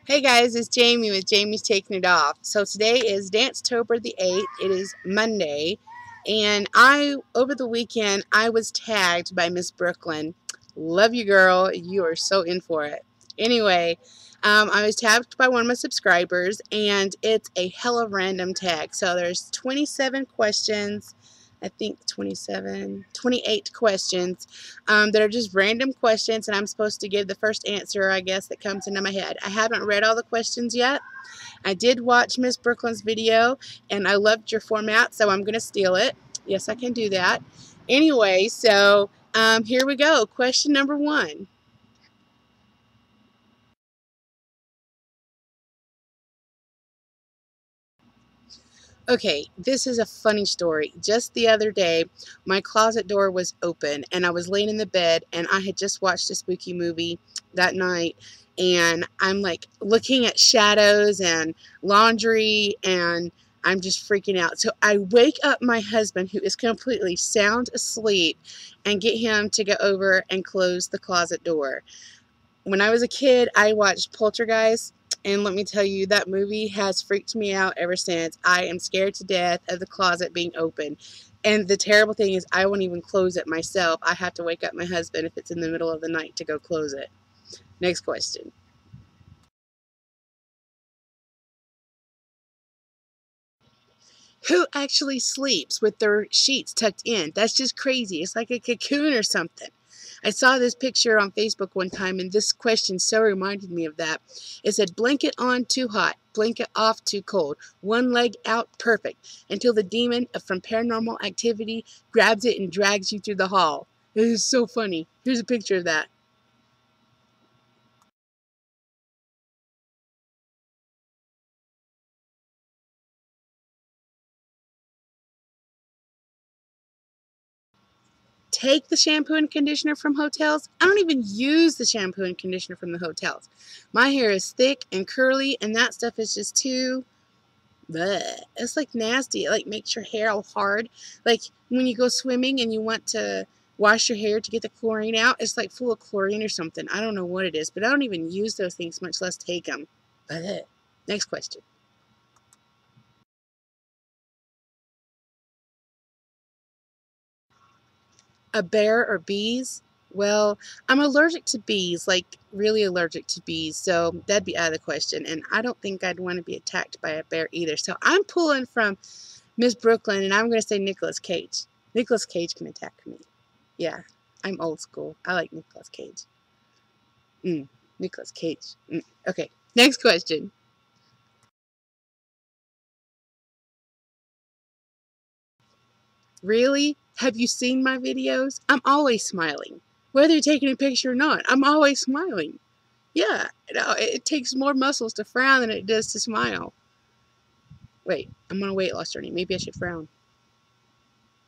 Hey guys, it's Jamie with Jamie's Taking It Off. So today is Dance-tober the 8th. It is Monday. And over the weekend, I was tagged by Miss Brooklyn. Love you, girl. You are so in for it. Anyway, I was tagged by one of my subscribers, and it's a hella random tag. So there's 27 questions. I think 28 questions that are just random questions, and I'm supposed to give the first answer, I guess, that comes into my head. I haven't read all the questions yet. I did watch Miss Brooklyn's video, and I loved your format, so I'm going to steal it. Yes, I can do that. Anyway, so here we go. Question number 1. Okay, this is a funny story. Just the other day, my closet door was open and I was laying in the bed and I had just watched a spooky movie that night, and I'm like looking at shadows and laundry and I'm just freaking out. So I wake up my husband, who is completely sound asleep, and get him to go over and close the closet door. When I was a kid, I watched Poltergeist, and let me tell you, that movie has freaked me out ever since. I am scared to death of the closet being open. And the terrible thing is, I won't even close it myself. I have to wake up my husband if it's in the middle of the night to go close it. Next question. Who actually sleeps with their sheets tucked in? That's just crazy. It's like a cocoon or something. I saw this picture on Facebook one time, and this question so reminded me of that. It said, blanket on too hot, blanket off too cold, one leg out perfect, until the demon from Paranormal Activity grabs it and drags you through the hall. It is so funny. Here's a picture of that. Take the shampoo and conditioner from hotels. I don't even use the shampoo and conditioner from the hotels. My hair is thick and curly, and that stuff is just too bleh. It's like nasty. It like makes your hair all hard. Like when you go swimming and you want to wash your hair to get the chlorine out, it's like full of chlorine or something. I don't know what it is, but I don't even use those things, much less take them. Bleh. Next question. A bear or bees? Well, I'm allergic to bees, like really allergic to bees, so that'd be out of the question. And I don't think I'd want to be attacked by a bear either. So I'm pulling from Miss Brooklyn, and I'm going to say Nicolas Cage. Nicolas Cage can attack me. Yeah, I'm old school. I like Nicolas Cage. Nicolas Cage. Okay, next question. Really? Have you seen my videos? I'm always smiling. Whether you're taking a picture or not, I'm always smiling. Yeah, it takes more muscles to frown than it does to smile. Wait, I'm on a weight loss journey. Maybe I should frown.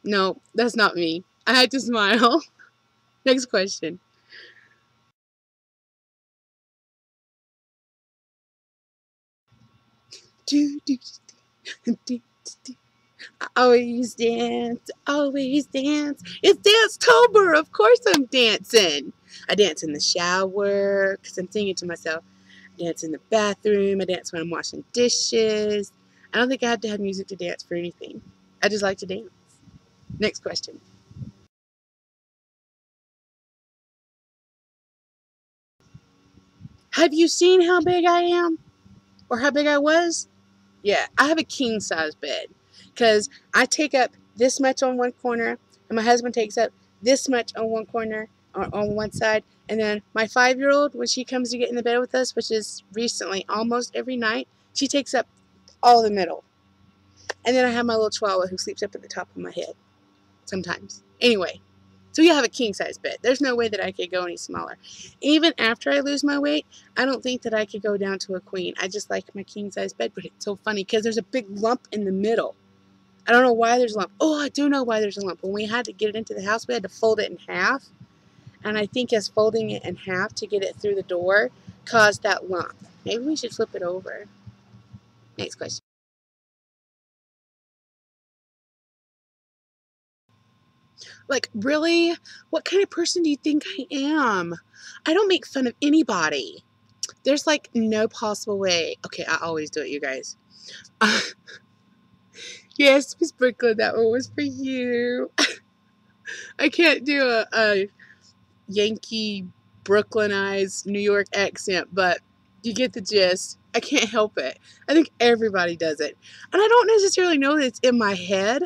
No, that's not me. I had to smile. Next question. Do, do, do, do, do. I always dance, always dance. It's Dance-tober. Of course I'm dancing. I dance in the shower because I'm singing to myself. I dance in the bathroom. I dance when I'm washing dishes. I don't think I have to have music to dance for anything. I just like to dance. Next question. Have you seen how big I am? Or how big I was? Yeah, I have a king size bed because I take up this much on one corner, and my husband takes up this much on one corner, on one side, and then my 5-year old, when she comes to get in the bed with us, which is recently almost every night, she takes up all the middle. And then I have my little chihuahua who sleeps up at the top of my head sometimes. Anyway, so you have a king size bed. There's no way that I could go any smaller. Even after I lose my weight, I don't think that I could go down to a queen. I just like my king size bed, but it's so funny because there's a big lump in the middle. I don't know why there's a lump. Oh, I do know why there's a lump. When we had to get it into the house, we had to fold it in half. And I think us folding it in half to get it through the door caused that lump. Maybe we should flip it over. Next question. Like, really? What kind of person do you think I am? I don't make fun of anybody. There's like no possible way. Okay, I always do it, you guys. Yes, Miss Brooklyn, that one was for you. I can't do a Yankee Brooklynized New York accent, but you get the gist. I can't help it. I think everybody does it. And I don't necessarily know that it's in my head,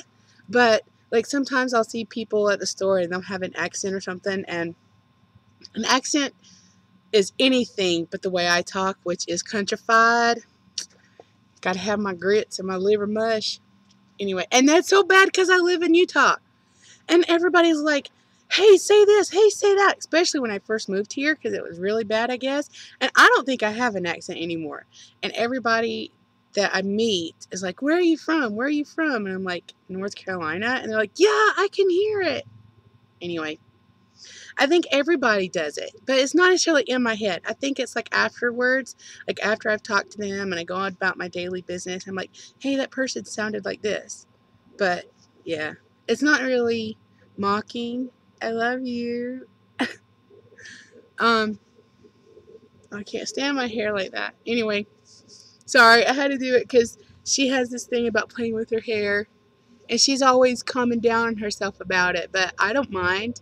but like sometimes I'll see people at the store and they'll have an accent or something, and an accent is anything but the way I talk, which is countrified. Gotta have my grits and my liver mush. Anyway, and that's so bad because I live in Utah. And everybody's like, hey, say this, hey, say that. Especially when I first moved here because it was really bad, I guess. And I don't think I have an accent anymore. And everybody that I meet is like, where are you from? Where are you from? And I'm like, North Carolina. And they're like, yeah, I can hear it. Anyway, I think everybody does it, but it's not necessarily in my head. I think it's like afterwards, like after I've talked to them and I go on about my daily business, I'm like, hey, that person sounded like this. But yeah, it's not really mocking. I love you. I can't stand my hair like that. Anyway, sorry, I had to do it because she has this thing about playing with her hair, and she's always calming down on herself about it, but I don't mind.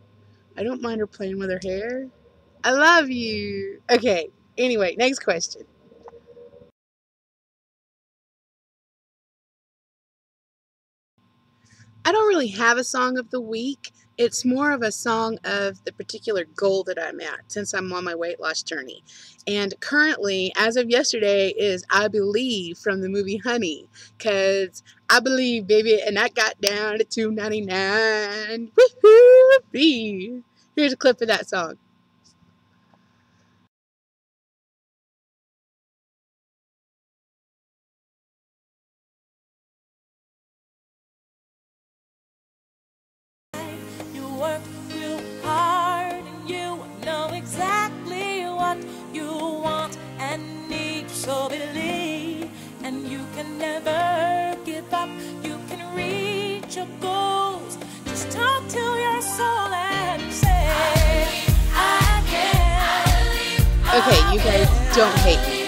I don't mind her playing with her hair. I love you. Okay, anyway, next question. I don't really have a song of the week. It's more of a song of the particular goal that I'm at since I'm on my weight loss journey. And currently, as of yesterday, is I Believe from the movie Honey. Because I believe, baby, and I got down to 2.99. Woohoo! Here's a clip of that song. You work real hard and you know exactly what you want and need. So believe, and you can never give up. You can reach your goals. Just talk to your soul and say, I can. Okay, you guys don't hate me.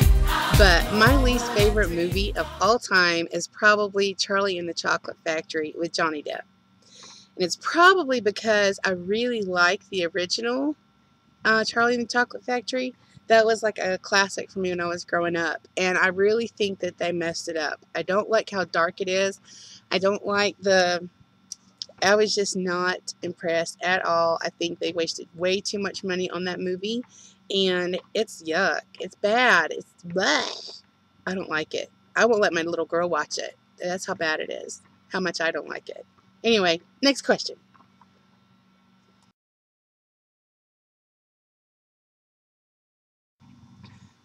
But my least favorite movie of all time is probably Charlie and the Chocolate Factory with Johnny Depp. And it's probably because I really like the original Charlie and the Chocolate Factory. That was like a classic for me when I was growing up. And I really think that they messed it up. I don't like how dark it is. I don't like I was just not impressed at all. I think they wasted way too much money on that movie. And it's yuck. It's bad. It's bleh. I don't like it. I won't let my little girl watch it. That's how bad it is. How much I don't like it. Anyway, next question.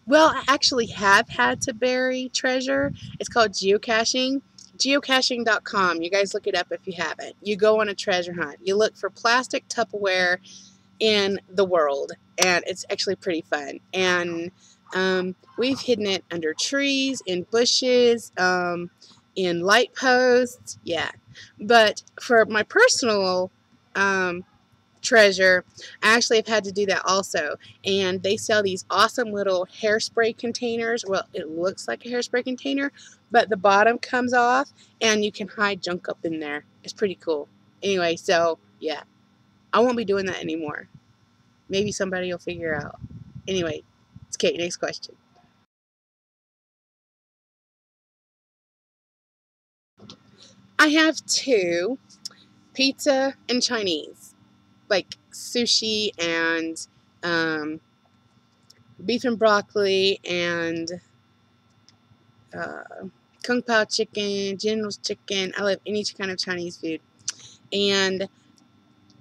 Well, I actually have had to bury treasure. It's called geocaching. Geocaching.com. You guys look it up if you haven't. You go on a treasure hunt. You look for plastic Tupperware in the world, and it's actually pretty fun. And we've hidden it under trees, in bushes, in light posts. Yeah. But for my personal treasure, I actually have had to do that also. And they sell these awesome little hairspray containers. Well, it looks like a hairspray container, but the bottom comes off and you can hide junk up in there. It's pretty cool. Anyway, so yeah, I won't be doing that anymore. Maybe somebody will figure out. Anyway, it's Kate. Next question. I have two: pizza and Chinese, like sushi and beef and broccoli and uh, kung pao chicken, General's chicken. I love any kind of Chinese food. And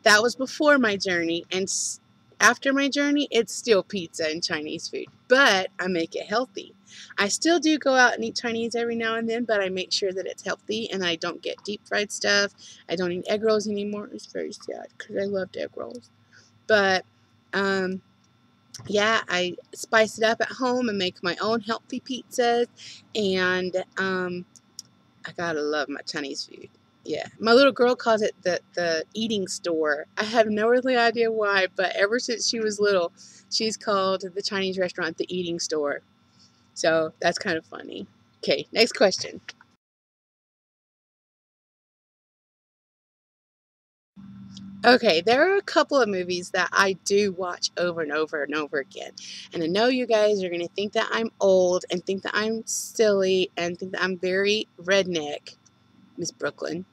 that was before my journey. And after my journey, it's still pizza and Chinese food. But I make it healthy. I still do go out and eat Chinese every now and then, but I make sure that it's healthy and I don't get deep fried stuff. I don't eat egg rolls anymore. It's very sad because I loved egg rolls. But yeah, I spice it up at home and make my own healthy pizzas. And I gotta love my Chinese food. Yeah, my little girl calls it the eating store. I have no really idea why, but ever since she was little, she's called the Chinese restaurant the eating store. So that's kind of funny. Okay, next question. Okay, there are a couple of movies that I do watch over and over and over again. And I know you guys are going to think that I'm old and think that I'm silly and think that I'm very redneck, Miss Brooklyn.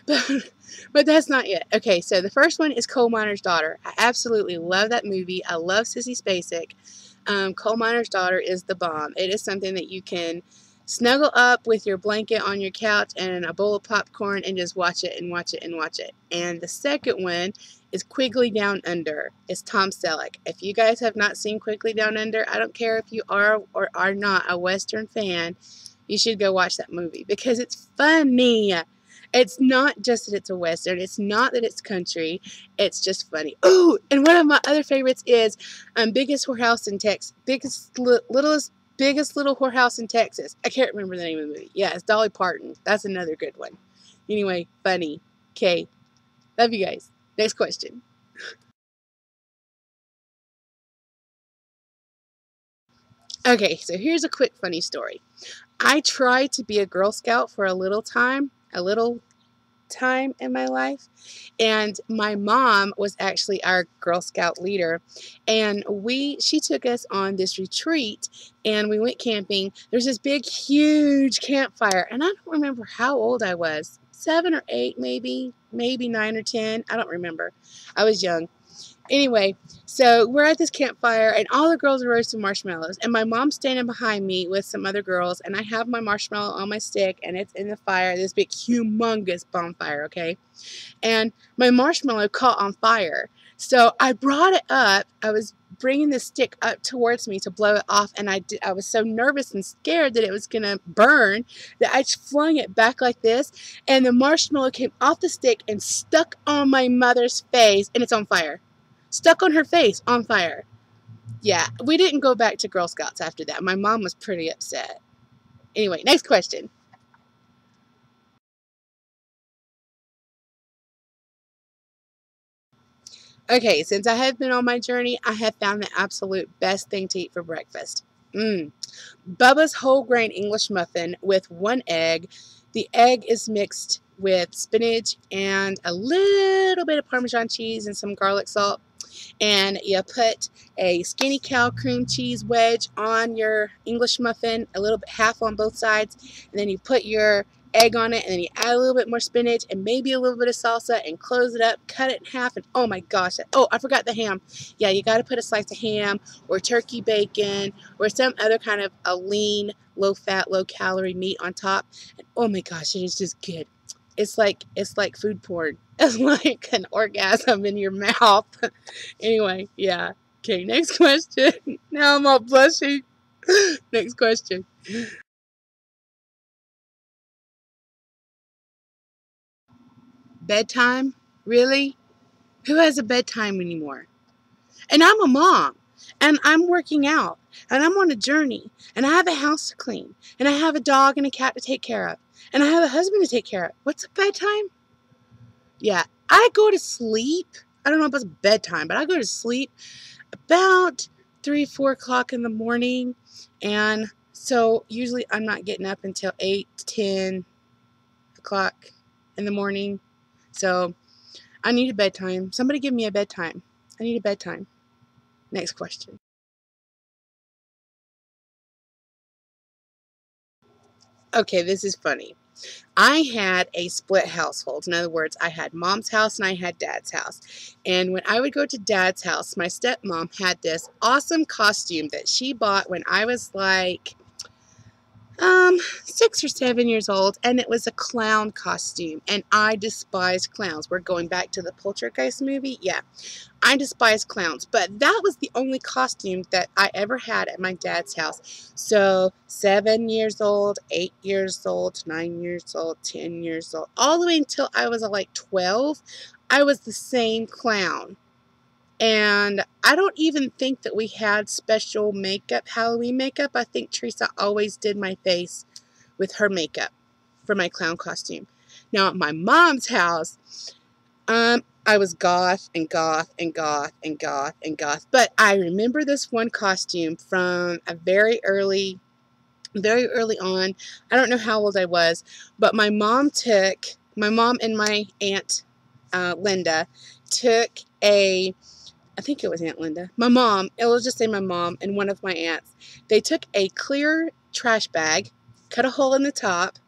But, but that's not it. Okay, so the first one is Coal Miner's Daughter. I absolutely love that movie. I love Sissy Spacek. Coal Miner's Daughter is the bomb. It is something that you can snuggle up with your blanket on your couch and a bowl of popcorn and just watch it and watch it and watch it. And the second one is Quigley Down Under. It's Tom Selleck. If you guys have not seen Quigley Down Under, I don't care if you are or are not a Western fan, you should go watch that movie because it's funny. It's not just that it's a Western. It's not that it's country. It's just funny. Oh, and one of my other favorites is Biggest Whorehouse in Texas. Biggest Little Whorehouse in Texas. I can't remember the name of the movie. Yeah, it's Dolly Parton. That's another good one. Anyway, funny. Okay. Love you guys. Next question. Okay, so here's a quick funny story. I tried to be a Girl Scout for a little time in my life. And my mom was actually our Girl Scout leader. And she took us on this retreat and we went camping. There's this big, huge campfire. And I don't remember how old I was. 7 or 8, maybe 9 or 10. I don't remember. I was young. Anyway, so we're at this campfire and all the girls are roasting marshmallows. And my mom's standing behind me with some other girls. And I have my marshmallow on my stick and it's in the fire, this big, humongous bonfire, okay? And my marshmallow caught on fire. So I brought it up. I was bringing the stick up towards me to blow it off. And I was so nervous and scared that it was going to burn that I flung it back like this. And the marshmallow came off the stick and stuck on my mother's face. And it's on fire. Stuck on her face, on fire. Yeah, we didn't go back to Girl Scouts after that. My mom was pretty upset. Anyway, next question. Okay, since I have been on my journey, I have found the absolute best thing to eat for breakfast. Mmm. Bubba's whole grain English muffin with 1 egg. The egg is mixed with spinach and a little bit of Parmesan cheese and some garlic salt. And you put a skinny cow cream cheese wedge on your English muffin, a little bit half on both sides, and then you put your egg on it, and then you add a little bit more spinach and maybe a little bit of salsa and close it up, cut it in half, and oh my gosh, oh, I forgot the ham. Yeah, you got to put a slice of ham or turkey bacon or some other kind of a lean, low fat, low calorie meat on top, and oh my gosh, it is just good. It's like food porn. It's like an orgasm in your mouth. Anyway, yeah. Okay, next question. Now I'm all blushing. Next question. Bedtime? Really? Who has a bedtime anymore? And I'm a mom. And I'm working out. And I'm on a journey. And I have a house to clean. And I have a dog and a cat to take care of. And I have a husband to take care of. What's a bedtime? Yeah. I go to sleep. I don't know if it's bedtime, but I go to sleep about 3, 4 o'clock in the morning. And so usually I'm not getting up until 8, 10 o'clock in the morning. So I need a bedtime. Somebody give me a bedtime. I need a bedtime. Next question. Okay, this is funny. I had a split household. In other words, I had mom's house and I had dad's house. And when I would go to dad's house, my stepmom had this awesome costume that she bought when I was like 6 or 7 years old, and it was a clown costume, and I despise clowns. We're going back to the Poltergeist movie. Yeah, I despise clowns, but that was the only costume that I ever had at my dad's house. So 7 years old, 8 years old, 9 years old, 10 years old, all the way until I was like 12, I was the same clown. And I don't even think that we had special makeup, Halloween makeup. I think Teresa always did my face with her makeup for my clown costume. Now at my mom's house, I was goth and goth and goth and goth and goth. But I remember this one costume from a very early on. I don't know how old I was, but my mom and my aunt Linda took I think it was Aunt Linda. My mom, it will just say my mom and one of my aunts. They took a clear trash bag, cut a hole in the top,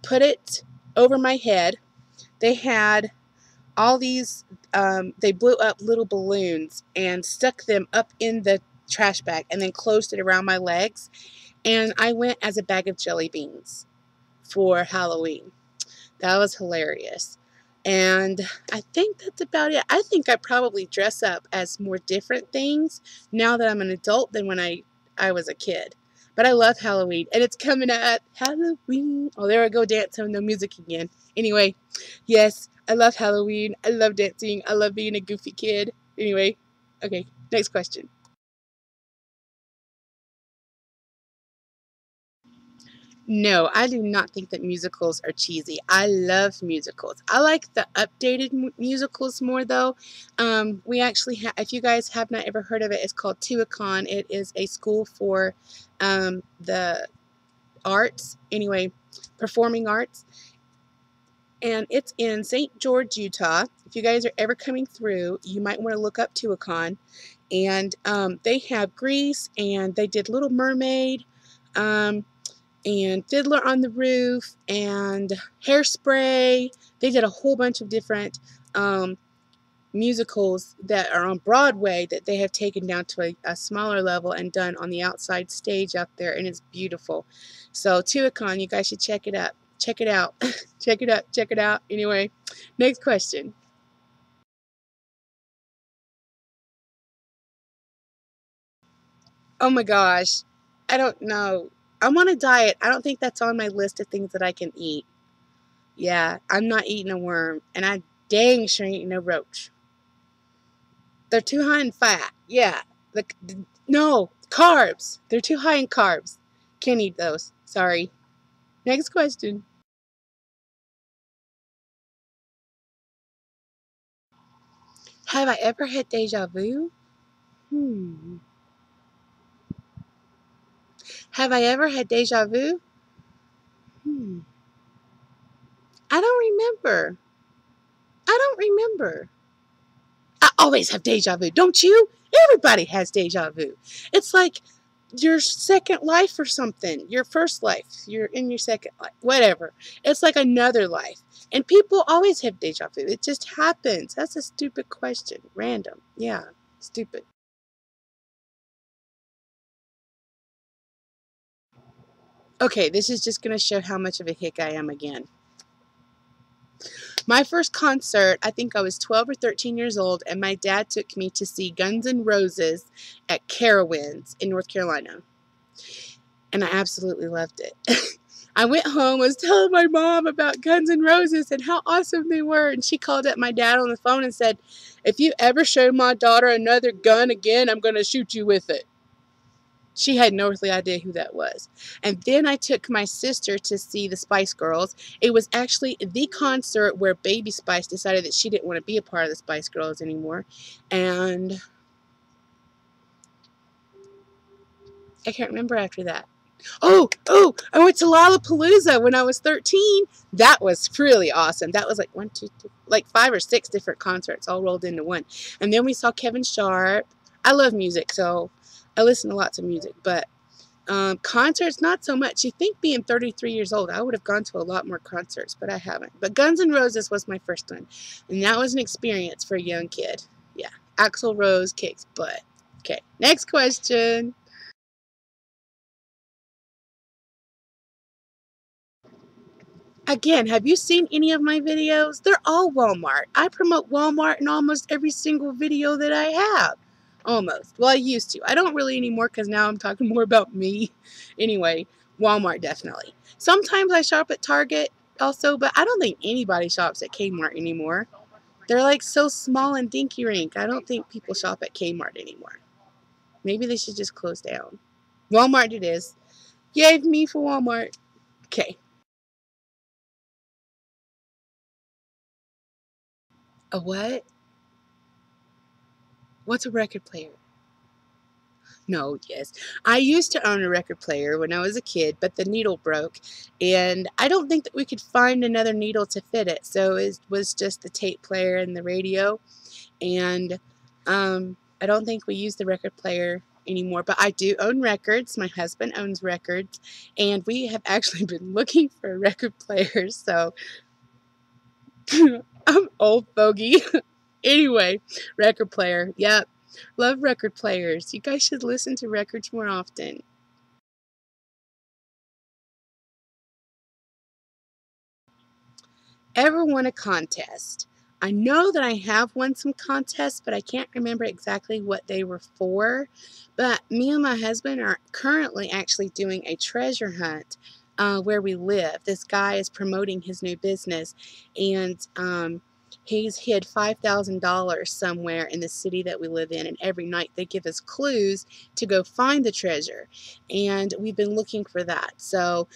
put it over my head. They had all these, they blew up little balloons and stuck them up in the trash bag and then closed it around my legs. And I went as a bag of jelly beans for Halloween. That was hilarious. And I think that's about it. I think I probably dress up as more different things now that I'm an adult than when I was a kid. But I love Halloween. And it's coming up. Halloween. Oh, there I go dancing the music again. Anyway, yes, I love Halloween. I love dancing. I love being a goofy kid. Anyway, okay, next question. No, I do not think that musicals are cheesy. I love musicals. I like the updated musicals more, though. We actually have, if you guys have not ever heard of it, it's called Tuacahn. It is a school for the arts, anyway, performing arts. And it's in St. George, Utah. If you guys are ever coming through, you might want to look up Tuacahn. And they have Grease, and they did Little Mermaid. And Fiddler on the Roof and Hairspray. They did a whole bunch of different musicals that are on Broadway that they have taken down to a smaller level and done on the outside stage out there, and it's beautiful. So Tuacahn, you guys should check it up. Check it out. Check it up. Check it out. Anyway, next question. Oh my gosh. I don't know. I'm on a diet. I don't think that's on my list of things that I can eat. Yeah, I'm not eating a worm, and I dang sure ain't no roach. They're too high in fat. Yeah. No, carbs. They're too high in carbs. Can't eat those. Sorry. Next question. Have I ever had deja vu? Hmm. Have I ever had deja vu? Hmm. I don't remember. I don't remember. I always have deja vu, don't you? Everybody has deja vu. It's like your second life or something. Your first life. You're in your second life. Whatever. It's like another life. And people always have deja vu. It just happens. That's a stupid question. Random. Yeah. Stupid. Okay, this is just going to show how much of a hick I am again. My first concert, I think I was 12 or 13 years old, and my dad took me to see Guns N' Roses at Carowinds in North Carolina. And I absolutely loved it. I went home, was telling my mom about Guns N' Roses and how awesome they were. And she called up my dad on the phone and said, "If you ever show my daughter another gun again, I'm going to shoot you with it." She had no earthly idea who that was. And then I took my sister to see the Spice Girls. It was actually the concert where Baby Spice decided that she didn't want to be a part of the Spice Girls anymore. And I can't remember after that. Oh, I went to Lollapalooza when I was 13. That was really awesome. That was like one, two, three, like 5 or 6 different concerts all rolled into one. And then we saw Kevin Sharp. I love music, so I listen to lots of music. But concerts, not so much. You think being 33 years old, I would have gone to a lot more concerts, but I haven't. But Guns N' Roses was my first one. And that was an experience for a young kid. Yeah. Axl Rose kicks butt. Okay, next question. Again, have you seen any of my videos? They're all Walmart. I promote Walmart in almost every single video that I have. Almost. Well, I used to. I don't really anymore because now I'm talking more about me. Anyway, Walmart definitely. Sometimes I shop at Target also, but I don't think anybody shops at Kmart anymore. They're like so small and dinky rink. I don't think people shop at Kmart anymore. Maybe they should just close down. Walmart it is. Yay me for Walmart. Okay. A what? What's a record player? No, yes. I used to own a record player when I was a kid, but the needle broke, and I don't think that we could find another needle to fit it. So it was just the tape player and the radio, and I don't think we use the record player anymore. But I do own records. My husband owns records, and we have actually been looking for a record player. So I'm old fogey. Anyway, record player. Yep. Love record players. You guys should listen to records more often. Ever won a contest? I know that I have won some contests, but I can't remember exactly what they were for. But me and my husband are currently actually doing a treasure hunt where we live. This guy is promoting his new business, and he's hid $5,000 somewhere in the city that we live in. And every night they give us clues to go find the treasure. And we've been looking for that. So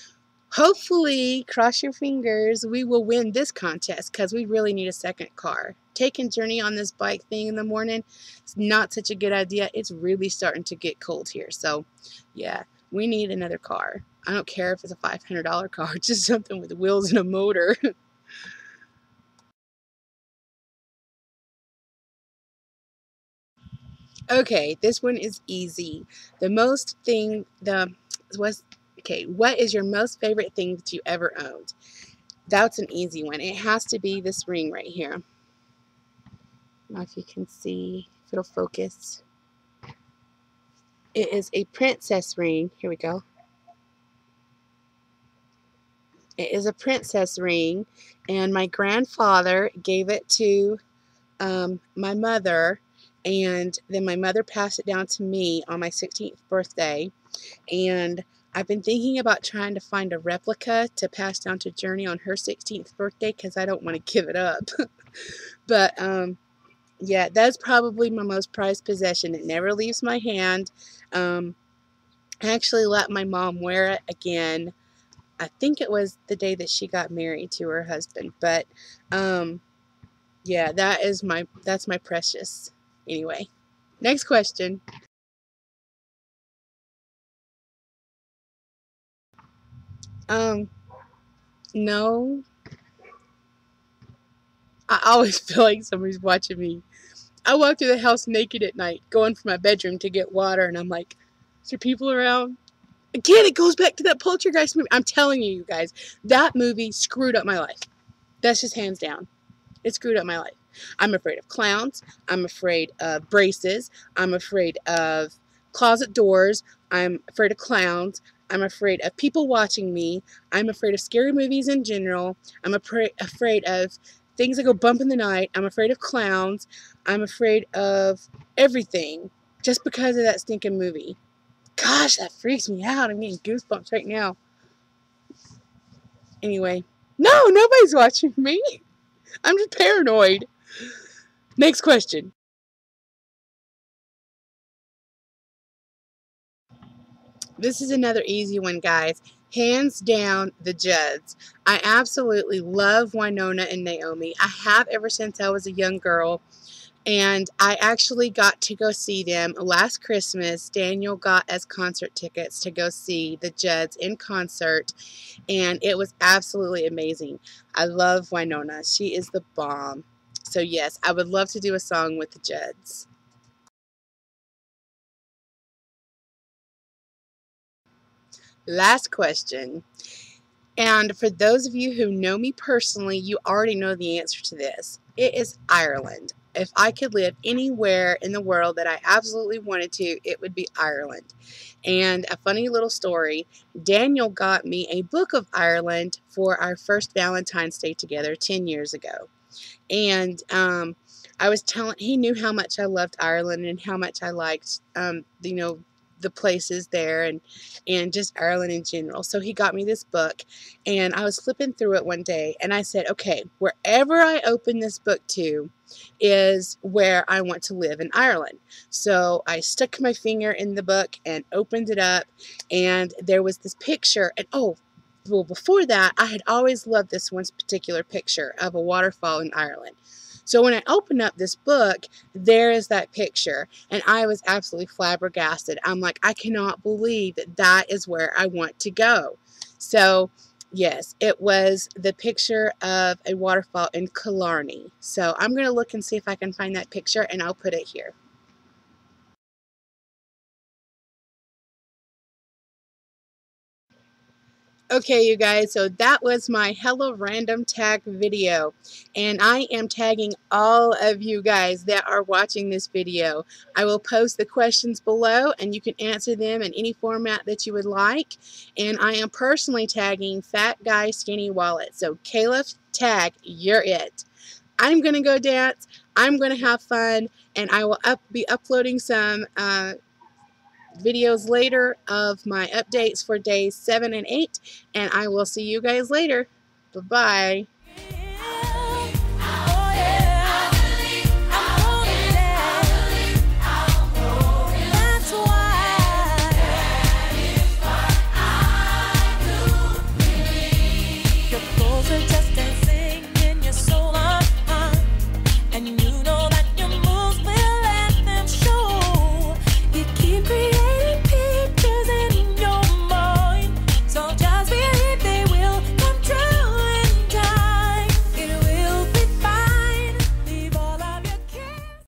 hopefully, cross your fingers, we will win this contest because we really need a second car. Taking Journey on this bike thing in the morning is not such a good idea. It's really starting to get cold here. So, yeah, we need another car. I don't care if it's a $500 car, just something with wheels and a motor. Okay, this one is easy. The most thing, the was okay. What is your most favorite thing that you ever owned? That's an easy one. It has to be this ring right here. I don't know if you can see, if it'll focus. It is a princess ring. Here we go. It is a princess ring, and my grandfather gave it to my mother, and then my mother passed it down to me on my 16th birthday. And I've been thinking about trying to find a replica to pass down to Journey on her 16th birthday because I don't want to give it up. But yeah, that's probably my most prized possession. It never leaves my hand. I actually let my mom wear it again. I think it was the day that she got married to her husband. But yeah, that's my precious. Anyway, next question. Um, no, I always feel like somebody's watching me. I walk through the house naked at night, going for my bedroom to get water, and I'm like, is there people around? Again, it goes back to that Poltergeist movie. I'm telling you, you guys, that movie screwed up my life. That's just hands down. It screwed up my life. I'm afraid of clowns. I'm afraid of braces. I'm afraid of closet doors. I'm afraid of clowns. I'm afraid of people watching me. I'm afraid of scary movies in general. I'm afraid of things that go bump in the night. I'm afraid of clowns. I'm afraid of everything just because of that stinking movie. Gosh, that freaks me out. I'm getting goosebumps right now. Anyway, no, nobody's watching me. I'm just paranoid. Next question. This is another easy one, guys. Hands down, the Jeds. I absolutely love Winona and Naomi. I have ever since I was a young girl. And I actually got to go see them last Christmas. Daniel got us concert tickets to go see the Jeds in concert. And it was absolutely amazing. I love Winona. She is the bomb. So, yes, I would love to do a song with the Jeds. Last question. And for those of you who know me personally, you already know the answer to this. It is Ireland. If I could live anywhere in the world that I absolutely wanted to, it would be Ireland. And a funny little story, Daniel got me a book of Ireland for our first Valentine's Day together 10 years ago. And I was telling, he knew how much I loved Ireland and how much I liked, the places there and just Ireland in general. So he got me this book, and I was flipping through it one day, and I said, okay, wherever I open this book to is where I want to live in Ireland. So I stuck my finger in the book and opened it up, and there was this picture, and well, before that, I had always loved this one particular picture of a waterfall in Ireland. So when I opened up this book, there is that picture, and I was absolutely flabbergasted. I'm like, I cannot believe that that is where I want to go. So yes, it was the picture of a waterfall in Killarney. So I'm going to look and see if I can find that picture, and I'll put it here. Okay, you guys, so that was my Hello Random Tag video, and I am tagging all of you guys that are watching this video. I will post the questions below, and you can answer them in any format that you would like, and I am personally tagging Fat Guy Skinny Wallet. So Caleb, tag, you're it. I'm going to go dance, I'm going to have fun, and I will be uploading some videos later of my updates for days 7 and 8, and I will see you guys later. Bye-bye.